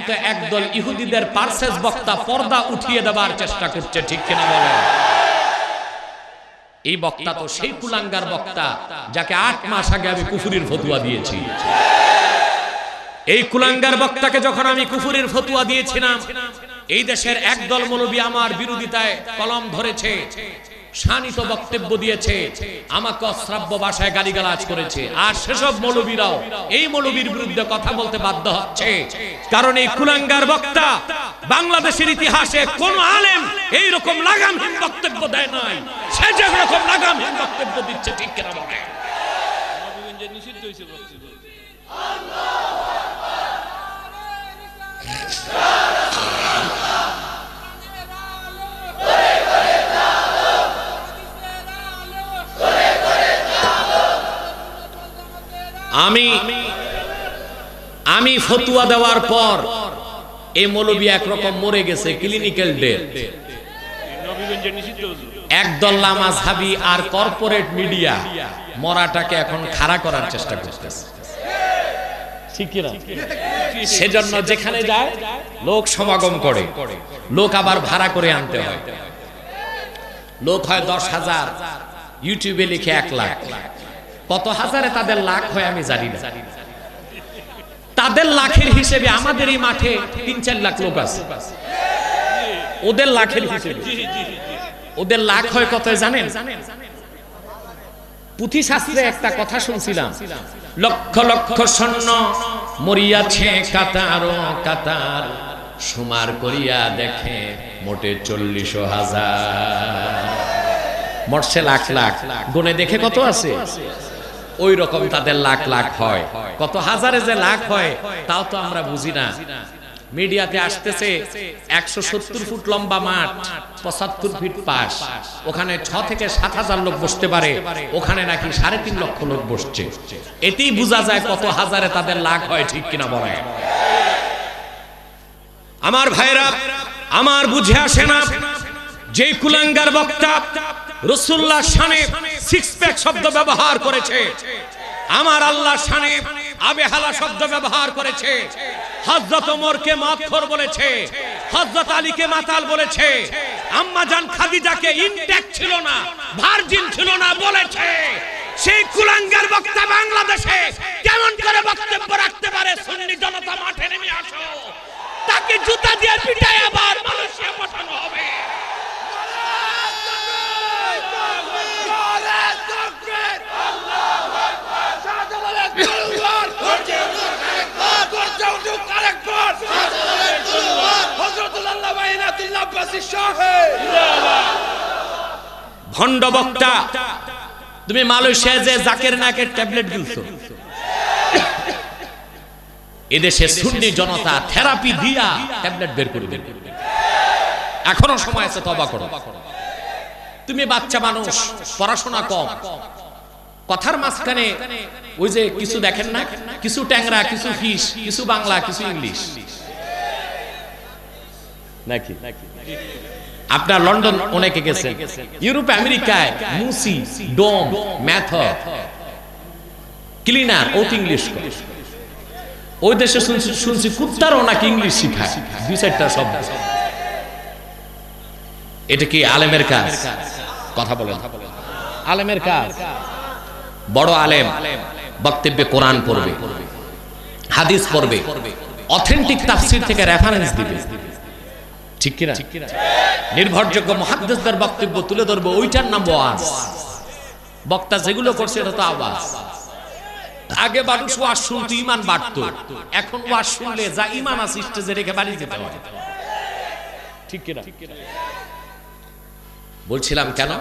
তো একদল ইহুদিদের পারসেস বক্তা পর্দা উঠিয়ে দেবার চেষ্টা করছে, ঠিক কিনা বলেন? এই বক্তা তো সেই কুলাঙ্গার বক্তা যাকে 8 মাস আগে আমি কুফরির ফতোয়া দিয়েছি। এই কুলাঙ্গার বক্তাকে যখন আমি কুফরির ফতোয়া দিয়েছিলাম, এই দেশের একদল মৌলবী আমার বিরোধিতায় কলম ধরেছে, শানিত বক্তব্য দিয়েছে, আমাকে অশ্রাব্য ভাষায় গালিগালাজ করেছে। আর সেসব মৌলবীরাও এই মৌলবীর বিরুদ্ধে কথা বলতে বাধ্য হচ্ছে, কারণ এই কুলাঙ্গার বক্তা বাংলাদেশের ইতিহাসে কোন আলেম এই রকম লাগামহীন বক্তব্য দেয় নাই। সে যে রকম লাগামহীন বক্তব্য দিচ্ছে, ঠিক কিনা বলে? আমি ফতুয়া দেওয়ার পর এই মৌলবী একরকম মরে গেছে, ক্লিনিক্যাল ডেথ। একদল মাযহাবী আর কর্পোরেট মিডিয়া মরাটাকে এখন খাড়া করার চেষ্টা করতেছে, ঠিক কি না? সেজন্য যেখানে যায় লোক সমাগম করে, লোক আবার ভাড়া করে আনতে হয়। লোক হয় 10,000, ইউটিউবে লিখে 1 লাখ। কত হাজারে তাদের লাখ হয় আমি জানি না। তাদের লাখের হিসেবে আমাদের এই মাঠে 3-4 লাখ লোক আছে। ওদের লাখের হিসেবে ওদের লাখ হয় কত জানেন? পুঁথি শাস্ত্রে একটা কথা শুনছিলাম, লক্ষ লক্ষ সৈন্য মরিয়াছে কাতার কাতার, সুমার করিয়া দেখে মোটে 40,000। মরছে লাখ লাখ, গুনে দেখে কত আছে? ওই রকম তাদের লাখ লাখ হয়। কত হাজারে যে লাখ হয় তাও তো আমরা বুঝি না। মিডিয়াতে আসতেছে 170 ফুট লম্বা মাঠ, 75 ফিট পাশ, ওখানে 6 থেকে 7,000 লোক বসতে পারে, ওখানে নাকি 3.5 লক্ষ লোক বসছে। এতেই বোঝা যায় কত হাজারে তাদের লাখ হয়, ঠিক কিনা বলে? আমার ভাইরা, আমার বুঝে আসে না যে কুলাঙ্গার বক্তা রাসূলুল্লাহর শানে 6 প্যাক শব্দ ব্যবহার করেছে, আমার আল্লাহর শানে আবেহালা শব্দ ব্যবহার করেছে, হযরত ওমরকে মাতখোর বলেছে, হযরত আলীকে মাতাল বলেছে, আম্মা জান খাদিজাকে ইনট্যাক্ট ছিল না, ভার্জিন ছিল না বলেছে। সেই কুলাঙ্গার বক্তা বাংলাদেশে কেমন করে বক্তব্য রাখতে পারে? সুন্নি জনতা মাঠে নেমে আসো, তাকে জুতা দিয়ে পিটায় আবার মালয়েশিয়া পাঠানো হবে। ভণ্ড বক্তা, তুমি মালয়েশিয়ায় যে জাকির নায়কের ট্যাবলেট গিলছো, এদেশে সুন্নি জনতা থেরাপি দিয়া ট্যাবলেট বের করে দেবে। এখনো সময় আছে, তওবা করো। তুমি বাচ্চা মানুষ, পড়াশোনা কম, কথার মাঝখানে ওই যে কিছু দেখেন না, কিছু ট্যাংরা, কিছু ফিশ, কিছু বাংলা, কিছু ইংলিশ নাকি? আপনার লন্ডন অনেকে গেছেন, ইউরোপ আমেরিকায় মুসি, ডোম, মেথড, ক্লিনার, ও ইংলিশ। ওই দেশে শুনছি কুত্তারও নাকি ইংলিশ শিখায় 2-4টা শব্দ। এটা কি আলেমের কাজ? কথা বলেন, আলেমের কাজ? বড় আলেম বক্তব্যে কোরআন পড়বে, হাদিস পড়বে, অথেন্টিক তাফসীর থেকে রেফারেন্স দিবে, ঠিক কি না? নির্ভরযোগ্য মুহাদ্দিসদের বক্তব্য তুলে ধরবে, ওইটার নাম ওয়াজ। বক্তা যেগুলো করছে এটা তো আওয়াজ। আগে মানুষ ওয়াজ শুনতে ঈমান বাড়তো, এখন ওয়াজ শুনলে যা ঈমান আছে স্টেজে রেখে বাড়ি যেতে হয়, ঠিক কি না? বলছিলাম কেন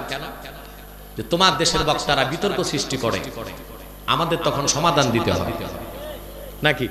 যে তোমার দেশের বক্তারা বিতর্ক সৃষ্টি করে, আমাদের তখন সমাধান দিতে হবে নাকি?